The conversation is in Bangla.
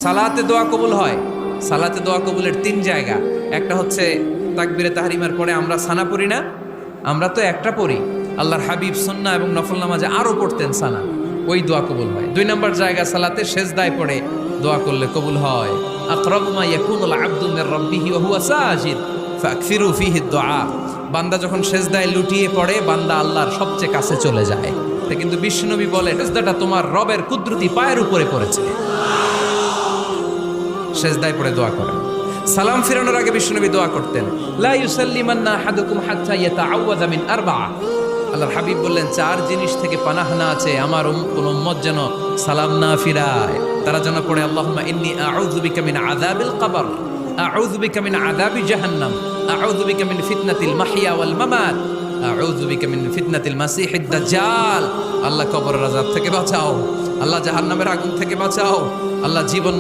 সালাতে দোয়া কবুল হয়। সালাতে দোয়া কবুলের 3 জায়গা। একটা হচ্ছে তাকবীরে তাহরিমার পরে আমরা সানা পড়ি না, আমরা তো একটা পড়ি। আল্লাহর হাবিব সুন্নাহ এবং নফল নামাজে আরো পড়তেন সানা, ওই দোয়া কবুল হয়। 2 নম্বর জায়গা সালাতে সেজদায় পড়ে দোয়া করলে কবুল হয়। আকরাবু মা ইয়াকুনুল আবদু মির রাব্বিহি ওয়া হুয়া সাজিদ ফাকসিরু ফিহি দুআ। বান্দা যখন সেজদায় লুটিয়ে পড়ে, বান্দা আল্লাহর সবচেয়ে কাছে চলে যায়। তা কিন্তু বিশ্বনবী বলে, সেজদাটা তোমার রবের কুদরতি পায়ের উপরে পড়েছে। সেজদায় পড়ে দোয়া করেন। সালাম ফিরানোর আগে বিশ্বনবী দোয়া করতেন, লা ইউসাল্লিমান্না আহাদুকুম হাত্তা ইয়াতাআওয়াযা মিন আরবা'a। আল্লাহর হাবিব বললেন, 4 জিনিস থেকে পানাহ না আছে আমার কোন উম্মত যেন সালাম না ফিরায়। তারা যেন পড়ে, আল্লাহুম্মা ইন্নী আউযু বিকা মিন আযাবিল কবর, আউযু বিকা মিন আযাবি জাহান্নাম, আউযু বিকা মিন ফিতনাতিল মাহইয়া ওয়াল মামাত, আউযু বিকা মিন ফিতনাতিল মাসিহিদ দাজ্জাল। আল্লাহ কবরের আযাব থেকে বাঁচাও, আল্লাহ জাহান্নামের আগুন থেকে বাঁচাও, আল্লাহ জীবন